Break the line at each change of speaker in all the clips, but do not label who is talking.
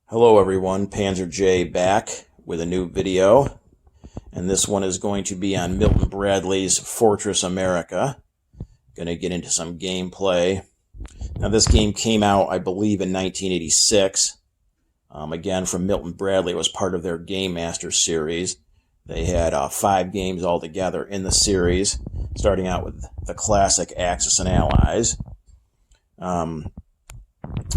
Hello everyone, Panzer J back with a new video, and this one is going to be on Milton Bradley's Fortress America. Going to get into some gameplay. Now this game came out, I believe, in 1986. Again, from Milton Bradley. It was part of their Game Master series. They had 5 games altogether in the series, starting out with the classic Axis and Allies.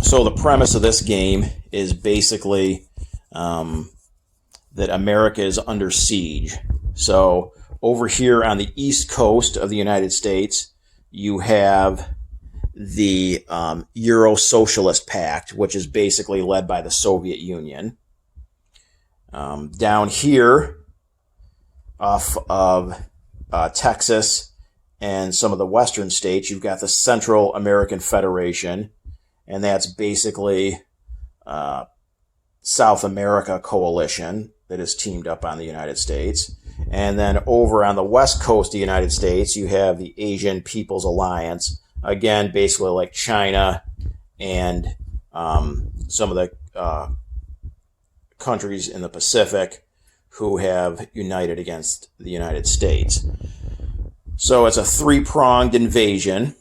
So the premise of this game is basically that America is under siege. So over here on the east coast of the United States, you have the Euro-Socialist Pact, which is basically led by the Soviet Union. Down here, off of Texas and some of the western states, you've got the Central American Federation, and that's basically South America coalition that is teamed up on the United States. And then over on the west coast of the United States, you have the Asian People's Alliance, again, basically like China and some of the countries in the Pacific who have united against the United States. So it's a 3-pronged invasion.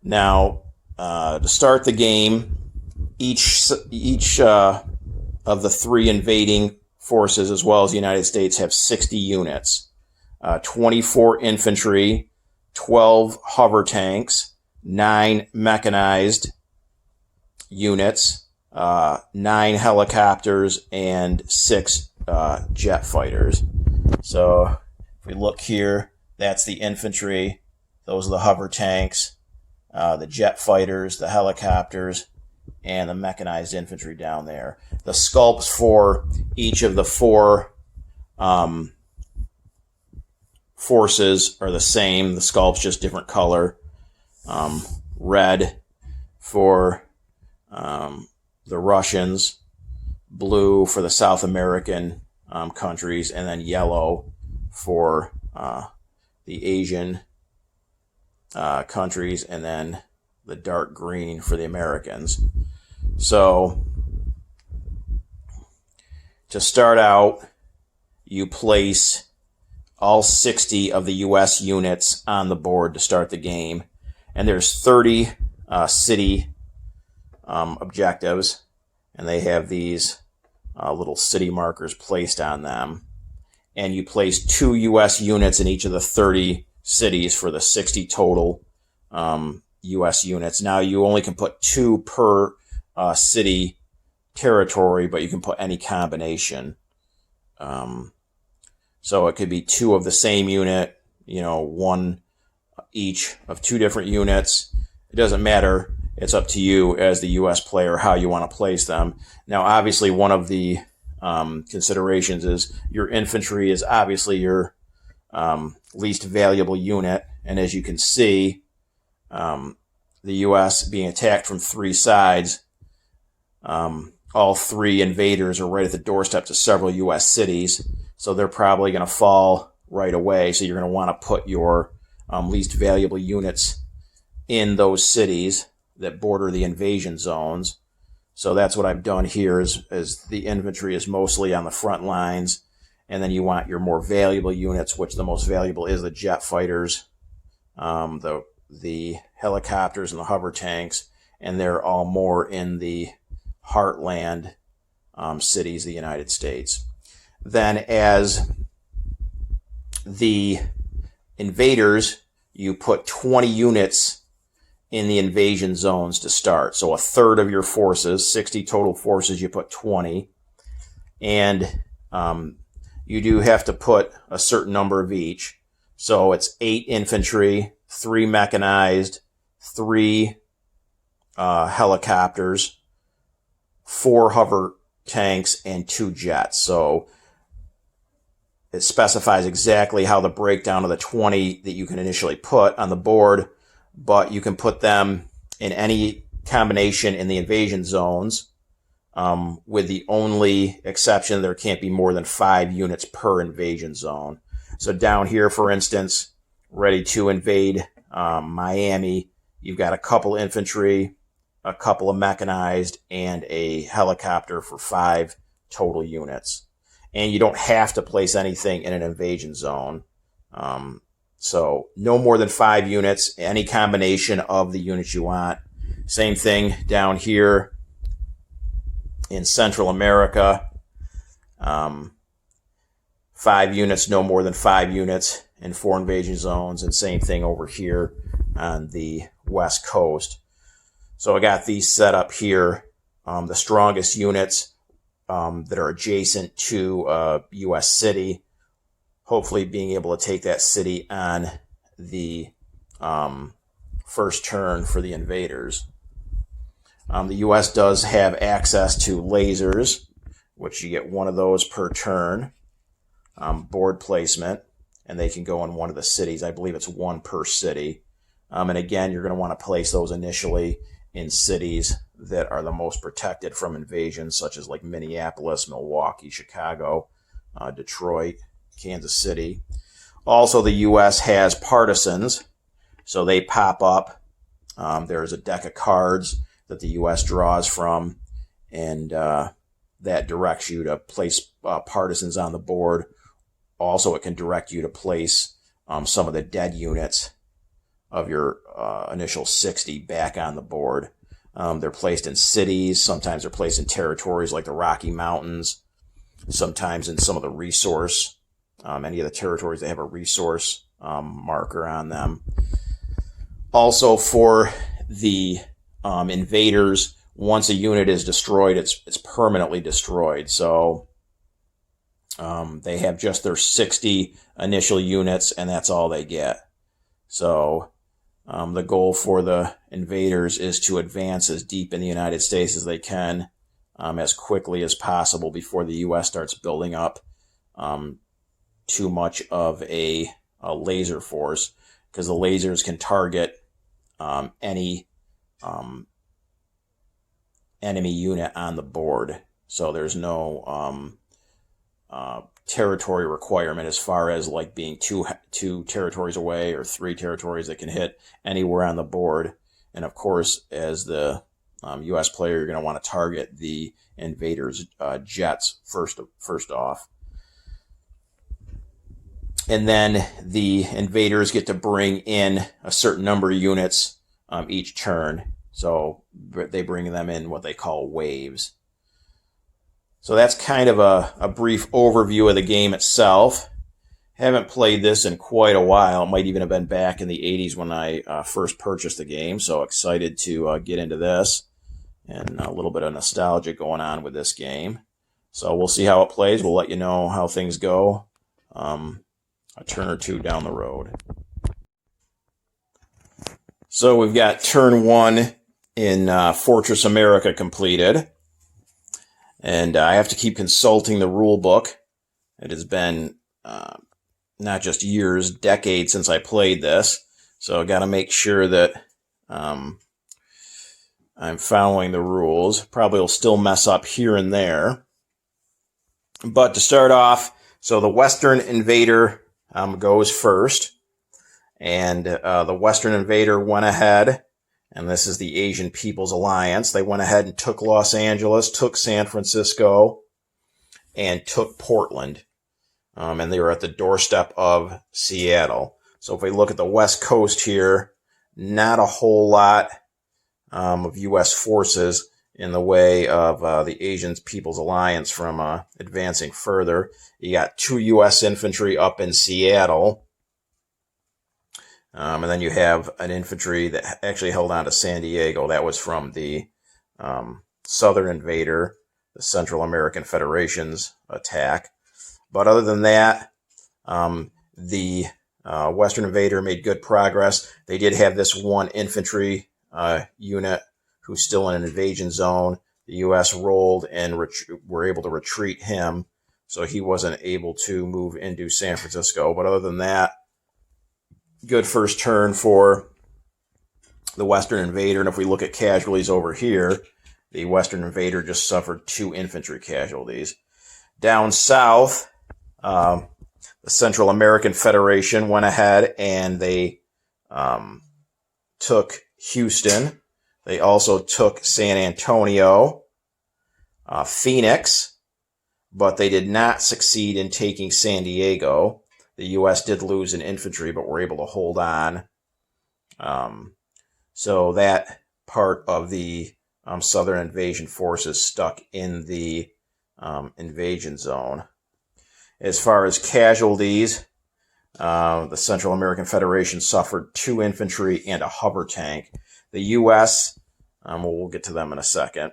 Now, to start the game, each of the 3 invading forces, as well as the United States, have 60 units. 24 infantry, 12 hover tanks, 9 mechanized units, 9 helicopters, and 6 jet fighters. So if we look here, that's the infantry, those are the hover tanks, the jet fighters, the helicopters, and the mechanized infantry down there. The sculpts for each of the 4 forces are the same. The sculpt's just different color. Red for the Russians, blue for the South American countries, and then yellow for the Asian countries, and then the dark green for the Americans. So to start out, you place all 60 of the U.S. units on the board to start the game, and there's 30 city objectives, and they have these little city markers placed on them, and you place 2 U.S. units in each of the 30 cities for the 60 total U.S. units. Now you only can put 2 per city territory, but you can put any combination. So it could be 2 of the same unit, 1 each of 2 different units. It doesn't matter. It's up to you as the U.S. player how you want to place them. Now, obviously, one of the considerations is your infantry is obviously your least valuable unit. And as you can see, the U.S. being attacked from 3 sides, all 3 invaders are right at the doorstep to several U.S. cities, so they're probably going to fall right away. So you're going to want to put your least valuable units in those cities that border the invasion zones. So that's what I've done here is the infantry is mostly on the front lines, and then you want your more valuable units, which the most valuable is the jet fighters, the helicopters, and the hover tanks, and they're all more in the heartland cities of the United States. Then as the invaders, you put 20 units in the invasion zones to start. So a third of your forces, 60 total forces, you put 20. And you do have to put a certain number of each. So it's 8 infantry, 3 mechanized, 3 helicopters, 4 hover tanks, and 2 jets. So it specifies exactly how the breakdown of the 20 that you can initially put on the board, but you can put them in any combination in the invasion zones, with the only exception there can't be more than 5 units per invasion zone. So down here, for instance, ready to invade Miami, you've got a couple infantry, a couple of mechanized, and a helicopter for 5 total units. And you don't have to place anything in an invasion zone. So no more than 5 units, any combination of the units you want. Same thing down here in Central America. 5 units, no more than 5 units in 4 invasion zones, and same thing over here on the West Coast. So I got these set up here. The strongest units that are adjacent to a U.S. city, hopefully being able to take that city on the first turn for the invaders. The U.S. does have access to lasers, which you get 1 of those per turn. Board placement, and they can go in one of the cities. I believe it's 1 per city. And again, you're going to want to place those initially in cities that are the most protected from invasion, such as like Minneapolis, Milwaukee, Chicago, Detroit, Kansas City. Also, the U.S. has partisans, so they pop up. There's a deck of cards that the U.S. draws from, and that directs you to place partisans on the board. Also, it can direct you to place some of the dead units of your initial 60 back on the board. They're placed in cities. Sometimes they're placed in territories like the Rocky Mountains. Sometimes in some of the resource. Any of the territories, they have a resource marker on them. Also, for the invaders, once a unit is destroyed, it's permanently destroyed. So they have just their 60 initial units, and that's all they get. So the goal for the invaders is to advance as deep in the United States as they can, as quickly as possible before the U.S. starts building up too much of a laser force, because the lasers can target any enemy unit on the board. So there's no territory requirement as far as like being two territories away or 3 territories that can hit anywhere on the board. And of course, as the U.S. player, you're going to want to target the invaders' jets first off. And then the invaders get to bring in a certain number of units each turn. So they bring them in what they call waves. So that's kind of a brief overview of the game itself. Haven't played this in quite a while. It might even have been back in the 80s when I first purchased the game. So excited to get into this. And a little bit of nostalgia going on with this game. So we'll see how it plays. We'll let you know how things go a turn or 2 down the road. So we've got turn 1 in Fortress America completed. And I have to keep consulting the rule book. It has been not just years, decades since I played this. So I got to make sure that I'm following the rules. Probably will still mess up here and there. But to start off, so the Western Invader goes first. And the Western Invader went ahead. And this is the Asian People's Alliance. They went ahead and took Los Angeles, took San Francisco, and took Portland. And they were at the doorstep of Seattle. So if we look at the West Coast here, not a whole lot of U.S. forces in the way of the Asian People's Alliance from advancing further. You got 2 U.S. infantry up in Seattle. And then you have an infantry that actually held on to San Diego. That was from the Southern Invader, the Central American Federation's attack. But other than that, the Western Invader made good progress. They did have this 1 infantry unit who's still in an invasion zone. The U.S. rolled and were able to retreat him, so he wasn't able to move into San Francisco. But other than that, good first turn for the Western Invader. And if we look at casualties over here, the Western Invader just suffered 2 infantry casualties. Down south, the Central American Federation went ahead and they took Houston. They also took San Antonio, Phoenix, but they did not succeed in taking San Diego. The U.S. did lose in infantry, but were able to hold on. So that part of the Southern invasion forces stuck in the invasion zone. As far as casualties, the Central American Federation suffered 2 infantry and a hover tank. The U.S., we'll get to them in a second.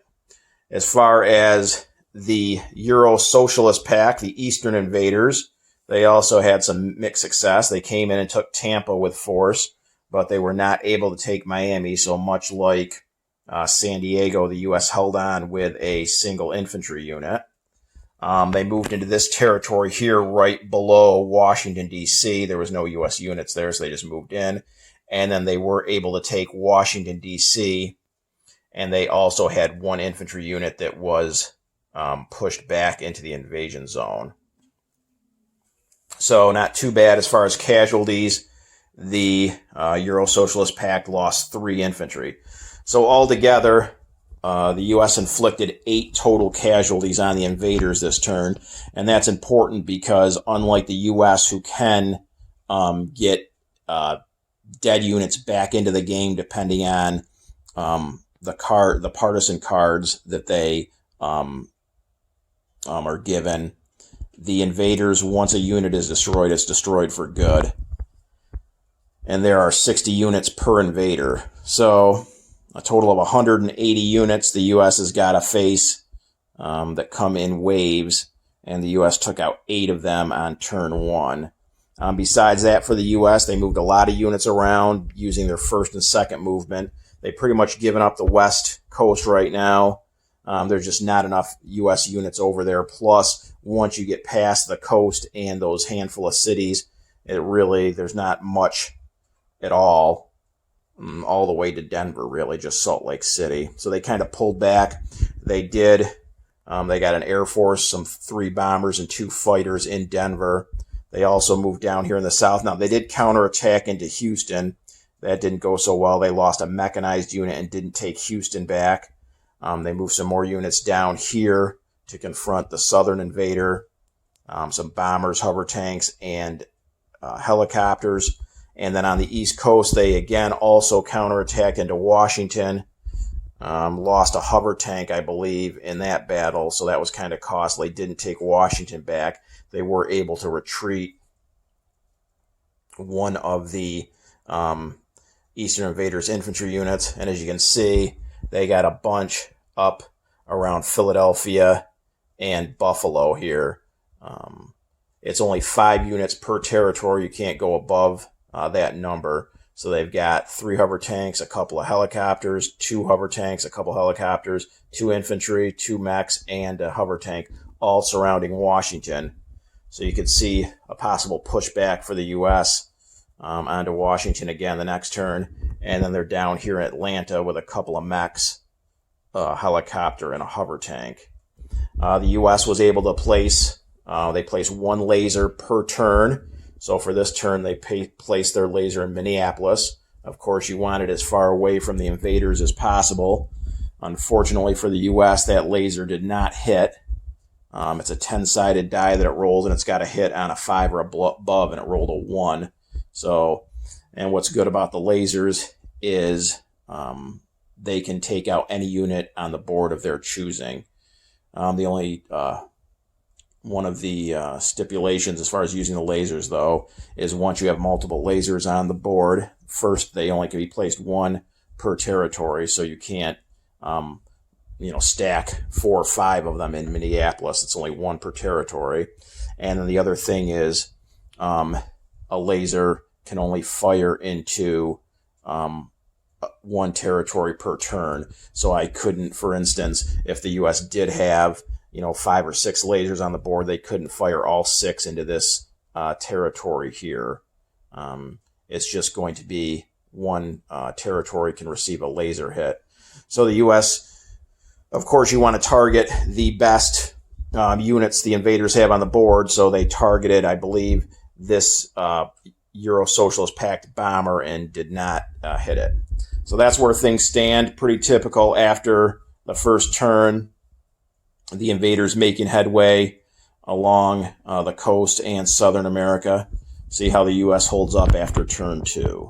As far as the Euro Socialist Pact, the Eastern invaders, they also had some mixed success. They came in and took Tampa with force, but they were not able to take Miami. So much like San Diego, the U.S. held on with a single infantry unit. They moved into this territory here right below Washington, D.C. There was no U.S. units there, so they just moved in. And then they were able to take Washington, D.C., and they also had 1 infantry unit that was pushed back into the invasion zone. So not too bad as far as casualties. The Euro Socialist Pact lost 3 infantry. So altogether, the U.S. inflicted 8 total casualties on the invaders this turn. And that's important because unlike the U.S., who can get dead units back into the game depending on the partisan cards that they are given, the invaders, once a unit is destroyed, it's destroyed for good. And there are 60 units per invader. So a total of 180 units the U.S. has got to face that come in waves, and the U.S. took out 8 of them on turn 1. Besides that, for the U.S., they moved a lot of units around using their first and second movement. They've pretty much given up the West Coast right now. There's just not enough U.S. units over there. Plus, once you get past the coast and those handful of cities, there's not much at all the way to Denver, really, just Salt Lake City. So they kind of pulled back. They got an Air Force, some 3 bombers and 2 fighters in Denver. They also moved down here in the south. Now, they did counterattack into Houston. That didn't go so well. They lost a mechanized unit and didn't take Houston back. They moved some more units down here to confront the southern invader, some bombers, hover tanks, and helicopters. And then on the East Coast, they again also counterattacked into Washington. Lost a hover tank, I believe, in that battle, so that was kind of costly. Didn't take Washington back. They were able to retreat one of the Eastern Invaders infantry units, and as you can see, they got a bunch up around Philadelphia and Buffalo here. It's only 5 units per territory. You can't go above that number. So they've got 3 hover tanks, a couple of helicopters, 2 hover tanks, a couple of helicopters, 2 infantry, 2 mechs, and a hover tank, all surrounding Washington. So you could see a possible pushback for the U.S. Onto Washington again the next turn. And then they're down here in Atlanta with a couple of mechs, a helicopter, and a hover tank. The U.S. was able to place 1 laser per turn. So for this turn, they placed their laser in Minneapolis. Of course, you want it as far away from the invaders as possible. Unfortunately for the U.S., that laser did not hit. It's a 10-sided die that it rolls, and it's got a hit on a 5 or above, and it rolled a 1. So, and what's good about the lasers is they can take out any unit on the board of their choosing. The only one of the stipulations as far as using the lasers, though, is once you have multiple lasers on the board, first they only can be placed 1 per territory, so you can't stack 4 or 5 of them in Minneapolis. It's only 1 per territory. And then the other thing is a laser can only fire into 1 territory per turn. So I couldn't, for instance, if the U.S. did have 5 or 6 lasers on the board, they couldn't fire all 6 into this territory here. It's just going to be 1 territory can receive a laser hit. So the U.S., of course, you want to target the best units the invaders have on the board. So they targeted, I believe, this Euro Socialist Pact bomber and did not hit it. So that's where things stand. Pretty typical after the first turn. The invaders making headway along the coast and Southern America. See how the U.S. holds up after turn 2.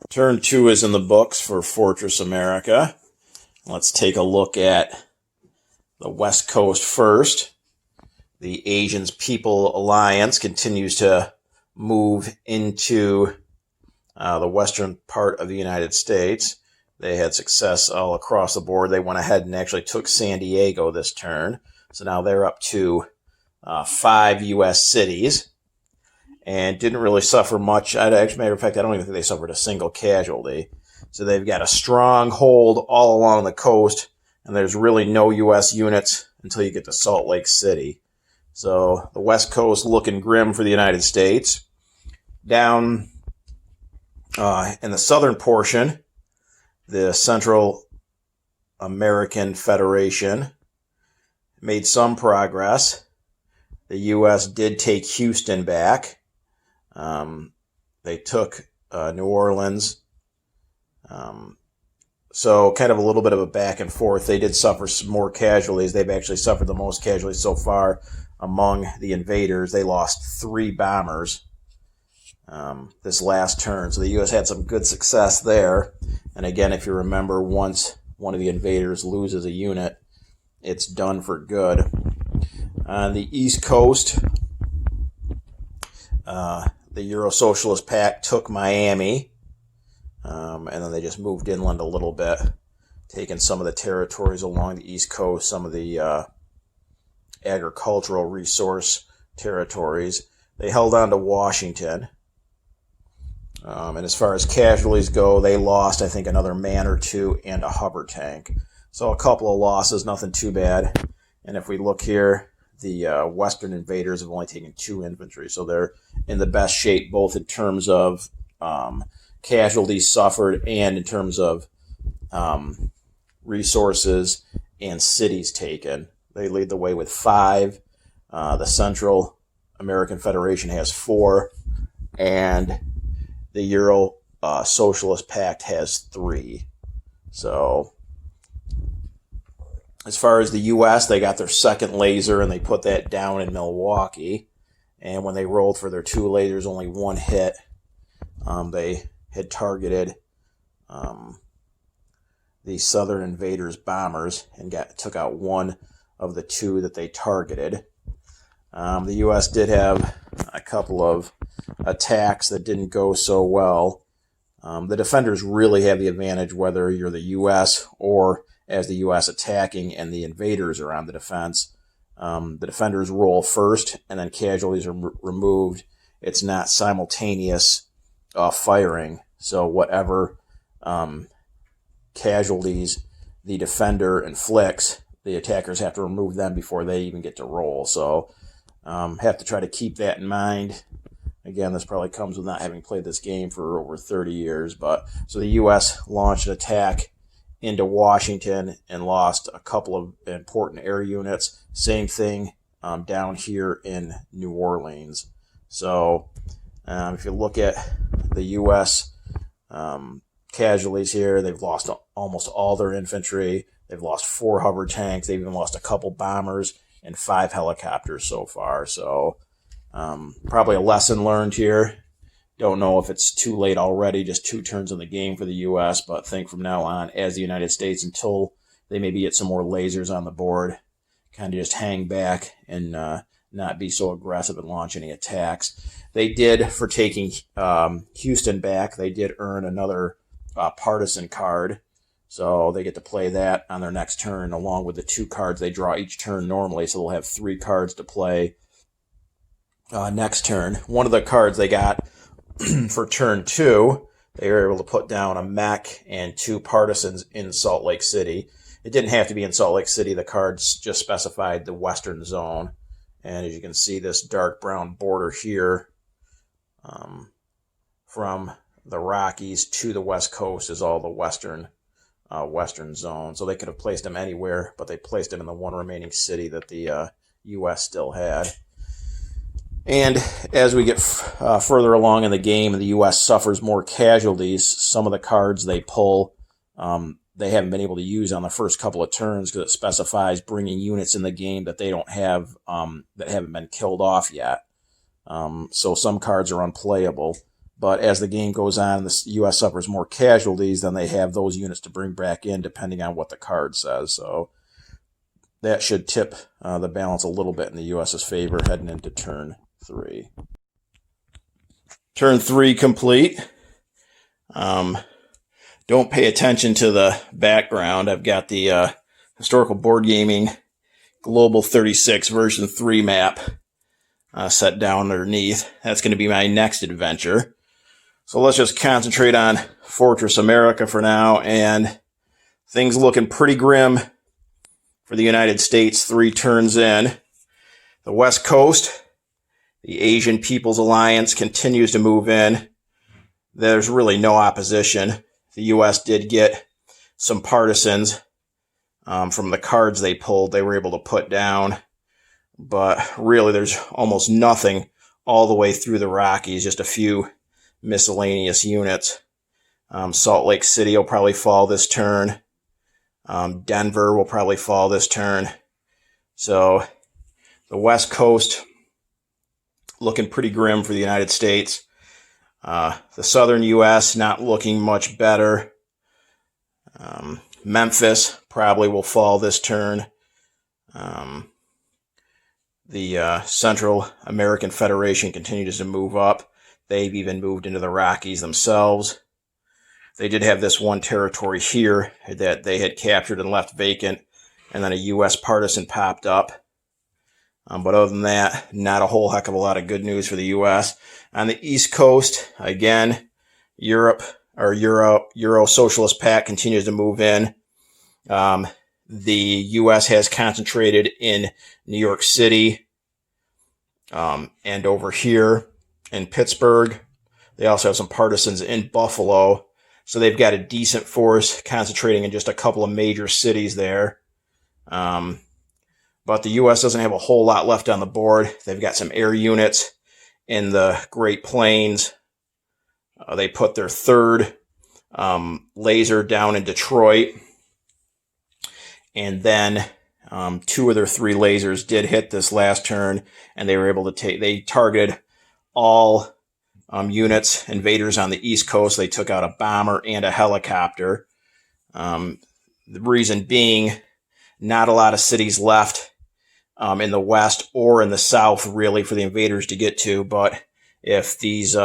Turn 2 is in the books for Fortress America. Let's take a look at the West Coast first. The Asian People Alliance continues to move into the western part of the United States. They had success all across the board. They went ahead and actually took San Diego this turn. So now they're up to 5 U.S. cities and didn't really suffer much. As a matter of fact, I don't even think they suffered a single casualty. So they've got a strong hold all along the coast, and there's really no U.S. units until you get to Salt Lake City. So the West Coast looking grim for the United States. Down in the southern portion, the Central American Federation made some progress. The U.S. did take Houston back. They took New Orleans. So kind of a little bit of a back and forth. They did suffer some more casualties. They've actually suffered the most casualties so far among the invaders. They lost 3 bombers this last turn. So the U.S. had some good success there. And again, if you remember, once one of the invaders loses a unit, it's done for good. On the East Coast, the Euro-Socialist Pact took Miami, and then they just moved inland a little bit, taking some of the territories along the East Coast, some of the agricultural resource territories. They held on to Washington. And as far as casualties go, they lost, I think, another man or 2 and a hover tank. So a couple of losses, nothing too bad. And if we look here, the Western invaders have only taken 2 infantry. So they're in the best shape, both in terms of casualties suffered and in terms of resources and cities taken. They lead the way with 5. The Central American Federation has 4. And the Euro Socialist Pact has 3. So as far as the U.S., they got their second laser, and they put that down in Milwaukee. And when they rolled for their 2 lasers, only 1 hit. They had targeted the Southern invaders' bombers and took out 1 of the 2 that they targeted. The U.S. did have a couple of attacks that didn't go so well. The defenders really have the advantage whether you're the U.S. or as the U.S. attacking and the invaders are on the defense. The defenders roll first and then casualties are removed. It's not simultaneous firing. So whatever casualties the defender inflicts, the attackers have to remove them before they even get to roll. So have to try to keep that in mind. Again, this probably comes with not having played this game for over 30 years. But so the U.S. launched an attack into Washington and lost a couple of important air units. Same thing down here in New Orleans. So if you look at the U.S. Casualties here, they've lost almost all their infantry. They've lost 4 hover tanks. They've even lost a couple bombers and 5 helicopters so far. So probably a lesson learned here. Don't know if it's too late already, just 2 turns in the game for the U.S., but think from now on, as the United States, until they maybe get some more lasers on the board, kind of just hang back and not be so aggressive and launch any attacks. They did, for taking Houston back, they did earn another partisan card. So they get to play that on their next turn along with the 2 cards they draw each turn normally. So they'll have 3 cards to play next turn. One of the cards they got for turn 2, they were able to put down a mech and 2 partisans in Salt Lake City. It didn't have to be in Salt Lake City. The cards just specified the western zone. And as you can see, this dark brown border here from the Rockies to the West Coast is all the western zone. So they could have placed them anywhere, but they placed them in the one remaining city that the U.S. still had. And as we get further along in the game and the U.S. suffers more casualties, some of the cards they pull they haven't been able to use on the first couple of turns because it specifies bringing units in the game that they don't have, that haven't been killed off yet. So some cards are unplayable. But as the game goes on, the U.S. suffers more casualties, then they have those units to bring back in depending on what the card says. So that should tip the balance a little bit in the U.S.'s favor heading into turn 3. Turn 3 complete. Don't pay attention to the background. I've got the Historical Board Gaming Global 36 version 3 map set down underneath. That's going to be my next adventure. So let's just concentrate on Fortress America for now, and things looking pretty grim for the United States 3 turns in. The West Coast, the Asian People's Alliance continues to move in. There's really no opposition. The U.S. did get some partisans from the cards they pulled. They were able to put down. But really, there's almost nothing all the way through the Rockies, just a few miscellaneous units. Salt Lake City will probably fall this turn. Denver will probably fall this turn. So the West Coast looking pretty grim for the United States. The southern U.S. not looking much better. Memphis probably will fall this turn. The Central American Federation continues to move up. They've even moved into the Rockies themselves. They did have this one territory here that they had captured and left vacant, and then a U.S. partisan popped up. But other than that, not a whole heck of a lot of good news for the U.S. On the East Coast, again, Euro Socialist Pact continues to move in. The U.S. has concentrated in New York City and over here in Pittsburgh. They also have some partisans in Buffalo. So they've got a decent force concentrating in just a couple of major cities there. But the U.S. doesn't have a whole lot left on the board. They've got some air units in the Great Plains. They put their 3rd laser down in Detroit. And then 2 of their 3 lasers did hit this last turn, and they were able to they targeted all units, invaders on the East Coast. They took out a bomber and a helicopter. The reason being, not a lot of cities left in the West or in the South, really, for the invaders to get to. But if these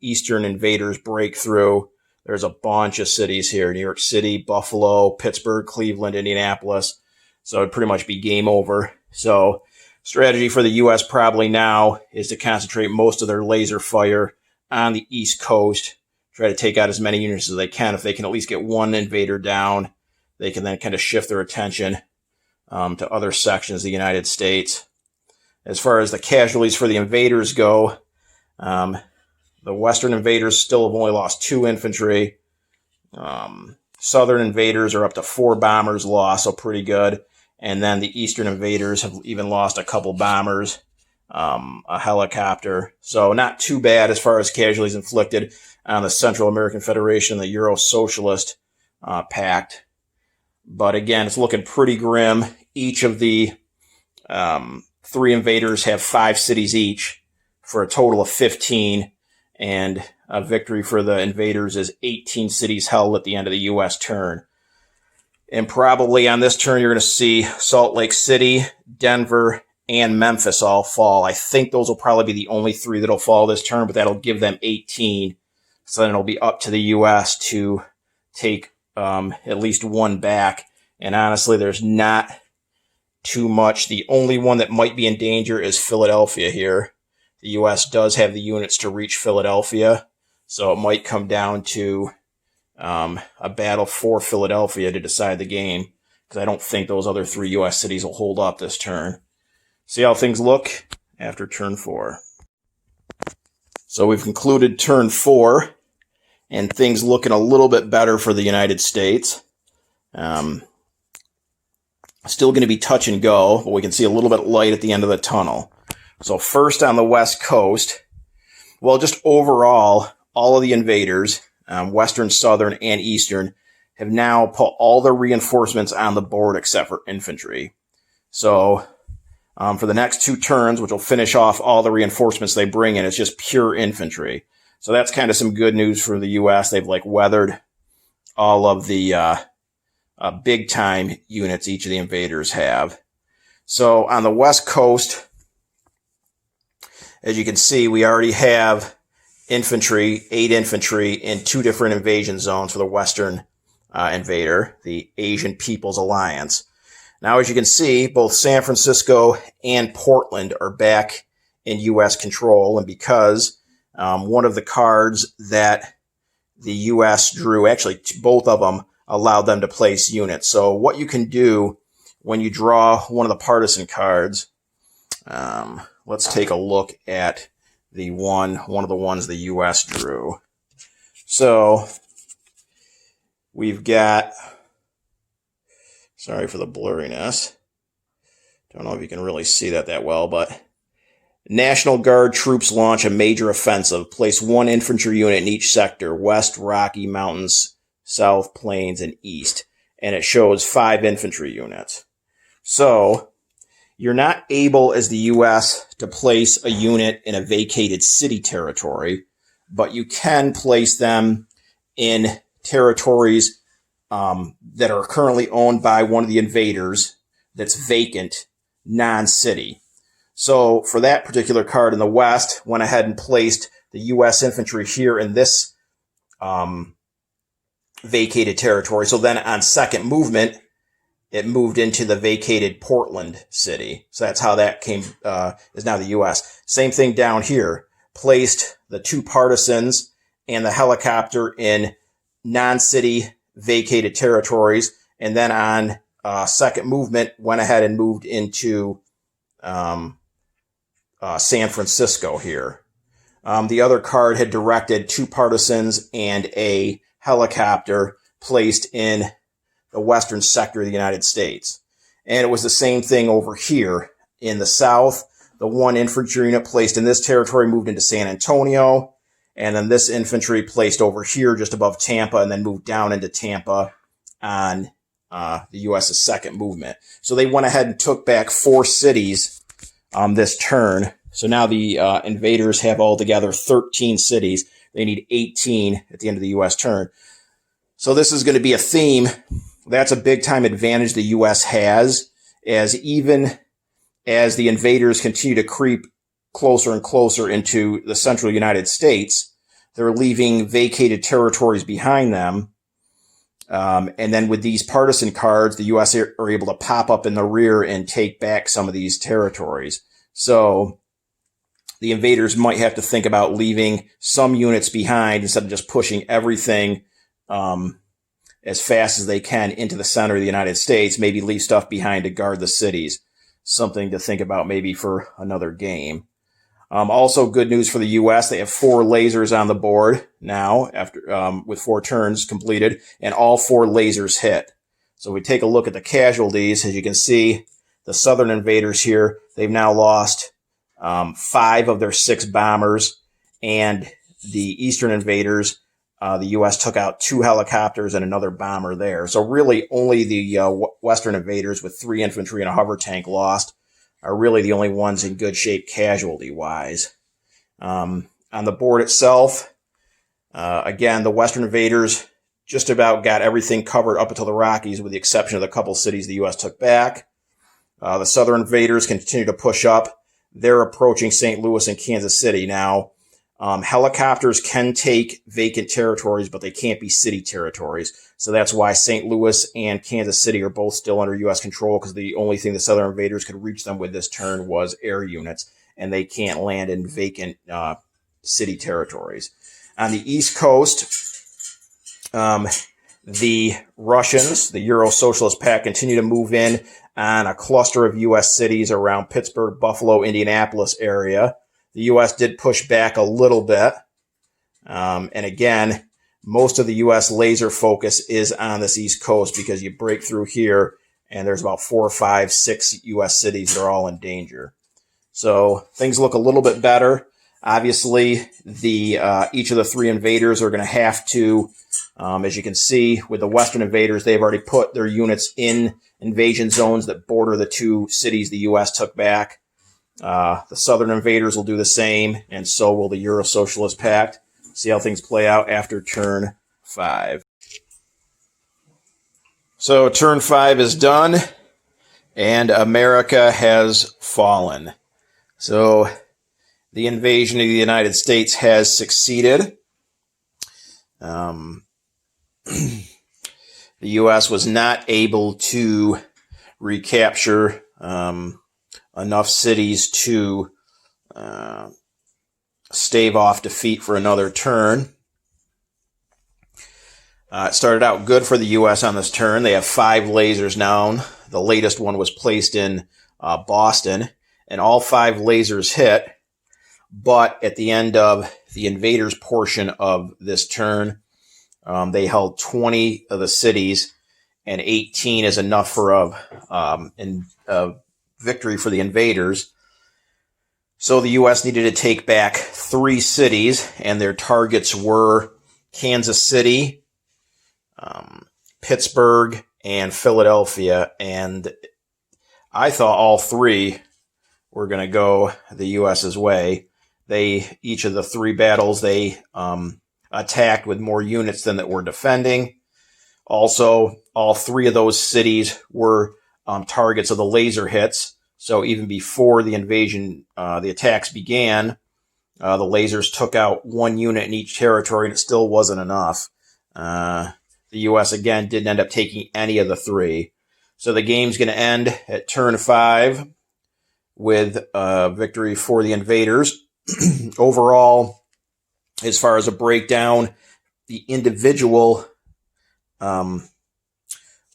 Eastern invaders break through, there's a bunch of cities here: New York City, Buffalo, Pittsburgh, Cleveland, Indianapolis. So it'd pretty much be game over. So strategy for the U.S. probably now is to concentrate most of their laser fire on the East Coast, try to take out as many units as they can. If they can at least get one invader down, they can then kind of shift their attention to other sections of the United States. As far as the casualties for the invaders go, the Western invaders still have only lost 2 infantry. Southern invaders are up to 4 bombers lost, so pretty good. And then the Eastern invaders have even lost a couple bombers, a helicopter. So not too bad as far as casualties inflicted on the Central American Federation, the Euro Socialist Pact. But again, it's looking pretty grim. Each of the 3 invaders have 5 cities each for a total of 15. And a victory for the invaders is 18 cities held at the end of the U.S. turn. And probably on this turn, you're going to see Salt Lake City, Denver, and Memphis all fall. I think those will probably be the only 3 that'll fall this turn, but that'll give them 18. So then it'll be up to the U.S. to take at least 1 back. And honestly, there's not too much. The only one that might be in danger is Philadelphia here. The U.S. does have the units to reach Philadelphia, so it might come down to a battle for Philadelphia to decide the game, because I don't think those other 3 U.S. cities will hold up this turn. See how things look after turn 4. So we've concluded turn 4, and things looking a little bit better for the United States. Still going to be touch and go, but we can see a little bit light at the end of the tunnel. So first on the West Coast, well, just overall, all of the invaders, Western, Southern, and Eastern, have now put all their reinforcements on the board except for infantry. So for the next 2 turns, which will finish off all the reinforcements they bring in, it's just pure infantry. So that's kind of some good news for the U.S. They've weathered all of the big time units each of the invaders have. So on the West Coast, as you can see, we already have infantry, 8 infantry in 2 different invasion zones for the Western invader, the Asian People's Alliance. Now, as you can see, both San Francisco and Portland are back in U.S. control, and because one of the cards that the U.S. drew, actually both of them, allowed them to place units. So what you can do when you draw one of the partisan cards, let's take a look at the one of the ones the U.S. drew. So we've got, sorry for the blurriness, don't know if you can really see that well, but National Guard troops launch a major offensive. Place 1 infantry unit in each sector, West, Rocky Mountains, South, Plains, and East. And it shows 5 infantry units. So you're not able, as the U.S., to place a unit in a vacated city territory, but you can place them in territories that are currently owned by one of the invaders that's vacant, non-city. So for that particular card in the West, went ahead and placed the U.S. infantry here in this vacated territory. So then on second movement, it moved into the vacated Portland city. So that's how that came, is now the U.S. Same thing down here. Placed the 2 partisans and the helicopter in non-city vacated territories. And then on second movement, went ahead and moved into San Francisco here. The other card had directed 2 partisans and a helicopter placed in the western sector of the United States. And it was the same thing over here. In the South, the 1 infantry unit placed in this territory moved into San Antonio. And then this infantry placed over here just above Tampa and then moved down into Tampa on the U.S.'s second movement. So they went ahead and took back 4 cities this turn. So now the invaders have altogether 13 cities. They need 18 at the end of the U.S. turn. So this is going to be a theme. That's a big-time advantage the U.S. has, as even as the invaders continue to creep closer and closer into the central United States, they're leaving vacated territories behind them. And then with these partisan cards, the U.S. are able to pop up in the rear and take back some of these territories. So the invaders might have to think about leaving some units behind instead of just pushing everything as fast as they can into the center of the United States. Maybe leave stuff behind to guard the cities. Something to think about maybe for another game. Also good news for the U.S. They have 4 lasers on the board now after with 4 turns completed, and all 4 lasers hit. So we take a look at the casualties. As you can see, the southern invaders here, they've now lost 5 of their 6 bombers, and the eastern invaders, the U.S. took out 2 helicopters and another bomber there. So really only the western invaders with 3 infantry and a hover tank lost are really the only ones in good shape casualty-wise. On the board itself, again, the western invaders just about got everything covered up until the Rockies, with the exception of the couple cities the U.S. took back. The southern invaders continue to push up. They're approaching St. Louis and Kansas City now. Helicopters can take vacant territories, but they can't be city territories. So that's why St. Louis and Kansas City are both still under U.S. control, because the only thing the southern invaders could reach them with this turn was air units, and they can't land in vacant city territories. On the East Coast, the Russians, the Euro Socialist Pact, continue to move in on a cluster of U.S. cities around Pittsburgh, Buffalo, Indianapolis area. The U.S. did push back a little bit. And again, most of the U.S. laser focus is on this East Coast, because you break through here and there's about 4, 5, 6 U.S. cities that are all in danger. So things look a little bit better. Obviously, each of the three invaders are going to have to, as you can see, with the Western invaders, they've already put their units in invasion zones that border the two cities the U.S. took back. The Southern invaders will do the same, and so will the Euro Socialist Pact. See how things play out after turn 5. So turn 5 is done, and America has fallen. So the invasion of the United States has succeeded. The U.S. was not able to recapture enough cities to stave off defeat for another turn. It started out good for the U.S. on this turn. They have 5 lasers now. The latest one was placed in Boston, and all 5 lasers hit. But at the end of the invaders' portion of this turn, they held 20 of the cities, and 18 is enough for a victory for the invaders. So the U.S. needed to take back 3 cities, and their targets were Kansas City, Pittsburgh, and Philadelphia. And I thought all 3 were going to go the U.S.'s way. Each of the 3 battles, they attacked with more units than that were defending. Also, all 3 of those cities were targets of the laser hits. So even before the invasion, the attacks began, the lasers took out 1 unit in each territory, and it still wasn't enough. The U.S. again didn't end up taking any of the 3. So the game's going to end at turn 5 with victory for the invaders. Overall, as far as a breakdown, the individual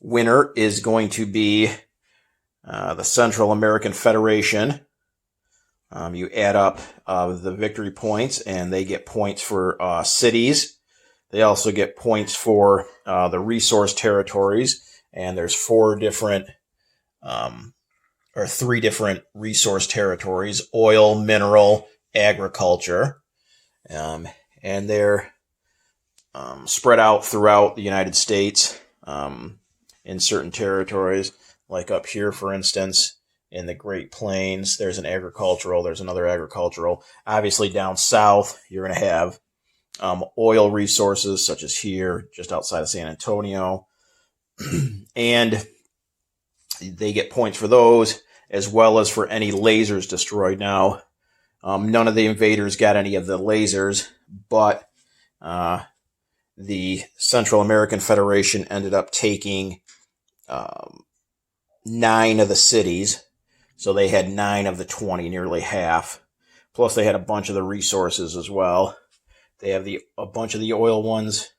winner is going to be the Central American Federation. You add up the victory points, and they get points for cities. They also get points for the resource territories, and there's 3 different resource territories: oil, mineral, agriculture, and they're spread out throughout the United States in certain territories. Like up here, for instance, in the Great Plains, there's another agricultural. Obviously, down south, you're going to have oil resources, such as here, just outside of San Antonio. And they get points for those, as well as for any lasers destroyed. Now, none of the invaders got any of the lasers, but the Central American Federation ended up taking 9 of the cities. So they had 9 of the 20, nearly half. Plus they had a bunch of the resources as well. They have a bunch of the oil ones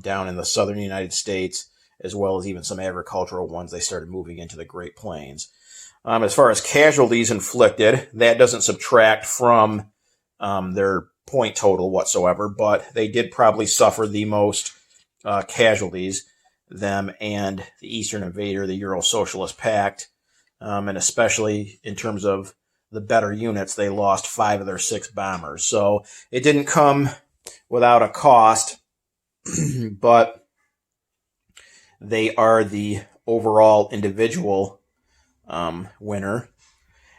down in the southern United States, as well as even some agricultural ones. They started moving into the Great Plains. As far as casualties inflicted, that doesn't subtract from their point total whatsoever, but they did probably suffer the most casualties, them and the Eastern Invader, the Euro Socialist Pact, and especially in terms of the better units, they lost 5 of their 6 bombers. So it didn't come without a cost, but they are the overall individual winner.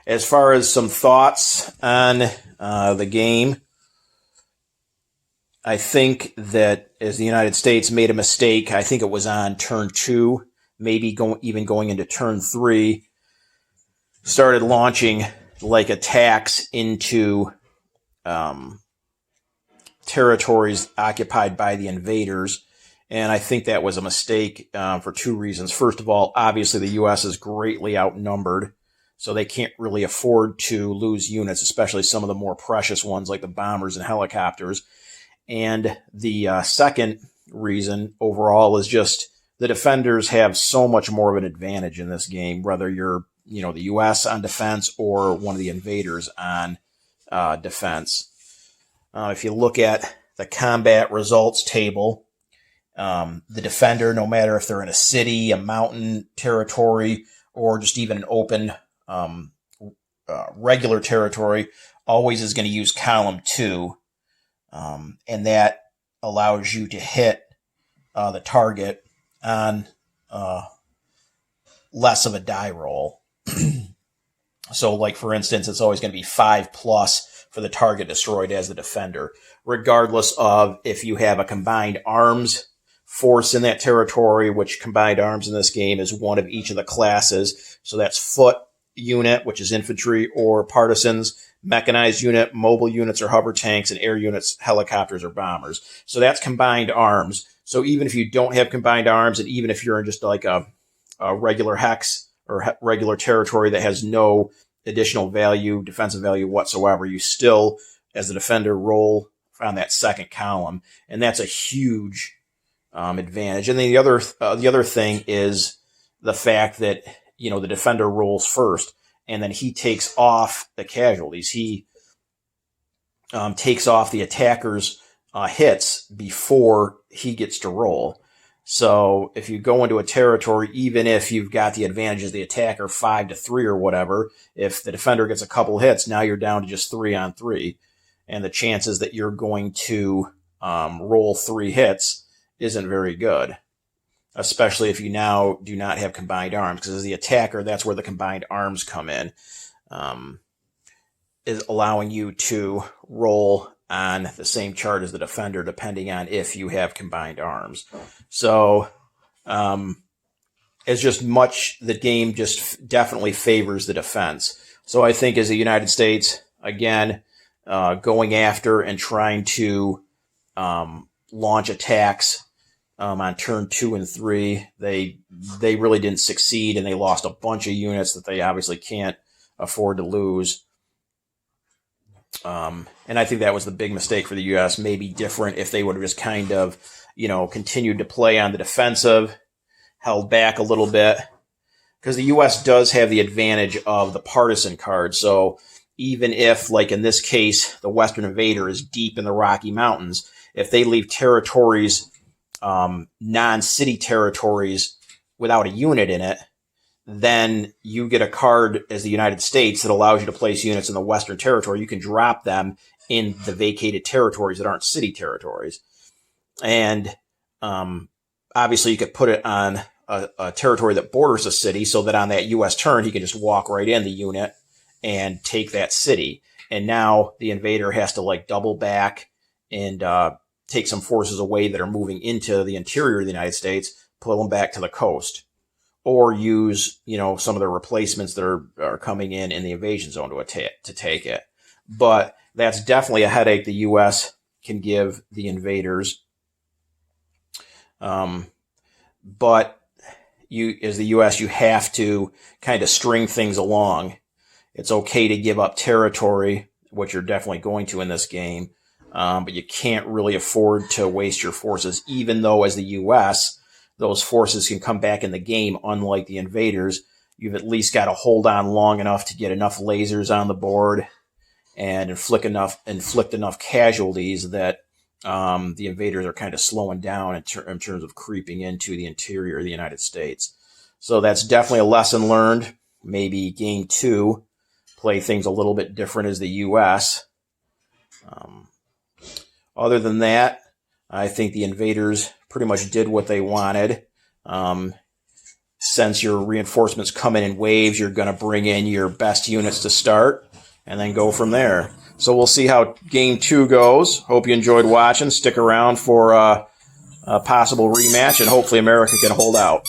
As far as some thoughts on the game, I think that as the United States made a mistake, I think it was on turn 2, maybe even going into turn 3, started launching like attacks into territories occupied by the invaders. And I think that was a mistake for 2 reasons. First of all, obviously the U.S. is greatly outnumbered, so they can't really afford to lose units, especially some of the more precious ones like the bombers and helicopters. And the second reason overall is just the defenders have so much more of an advantage in this game, whether you're, the U.S. on defense or one of the invaders on defense. If you look at the combat results table, the defender, no matter if they're in a city, a mountain territory, or just even an open regular territory always is going to use column 2, and that allows you to hit the target on less of a die roll. So, like, for instance, it's always going to be 5+ for the target destroyed as the defender, regardless of if you have a combined arms force in that territory, which combined arms in this game is one of each of the classes. So that's foot unit, which is infantry, or partisans, mechanized unit, mobile units or hover tanks, and air units, helicopters or bombers. So that's combined arms. So even if you don't have combined arms, and even if you're in just like a regular hex or regular territory that has no additional value, defensive value whatsoever, you still, as a defender, roll on that second column, and that's a huge advantage. And then the other thing is the fact that, you know, the defender rolls first, and then he takes off the casualties. He takes off the attacker's hits before he gets to roll. So if you go into a territory, even if you've got the advantage of the attacker 5-3 or whatever, if the defender gets a couple hits, now you're down to just 3-on-3. And the chances that you're going to roll 3 hits isn't very good, especially if you now do not have combined arms, because as the attacker, that's where the combined arms come in, is allowing you to roll on the same chart as the defender, depending on if you have combined arms. So it's just the game just definitely favors the defense. So I think as the United States, again, going after and trying to launch attacks on turn 2 and 3, they really didn't succeed, and they lost a bunch of units that they obviously can't afford to lose. And I think that was the big mistake for the U.S. Maybe different if they would have just kind of, you know, continued to play on the defensive, held back a little bit, because the U.S. does have the advantage of the partisan card. So even if, like in this case, the Western invader is deep in the Rocky Mountains, if they leave territories, non-city territories, without a unit in it, then you get a card as the United States that allows you to place units in the Western territory. You can drop them in the vacated territories that aren't city territories. And obviously you could put it on a territory that borders a city, so that on that U.S. turn, he can just walk right in the unit and take that city. And now the invader has to like double back and take some forces away that are moving into the interior of the United States, pull them back to the coast, or use, you know, some of the replacements that are coming in the invasion zone to take it. But that's definitely a headache the U.S. can give the invaders. But you, as the U.S., you have to kind of string things along. It's okay to give up territory, which you're definitely going to in this game, but you can't really afford to waste your forces, even though as the U.S., those forces can come back in the game. Unlike the invaders, you've at least got to hold on long enough to get enough lasers on the board and inflict enough casualties that the invaders are kind of slowing down in terms of creeping into the interior of the United States. So that's definitely a lesson learned. Maybe game 2, play things a little bit different as the U.S. Other than that, I think the invaders pretty much did what they wanted. Since your reinforcements come in waves, you're going to bring in your best units to start and then go from there. So we'll see how game 2 goes. Hope you enjoyed watching. Stick around for a possible rematch, and hopefully America can hold out.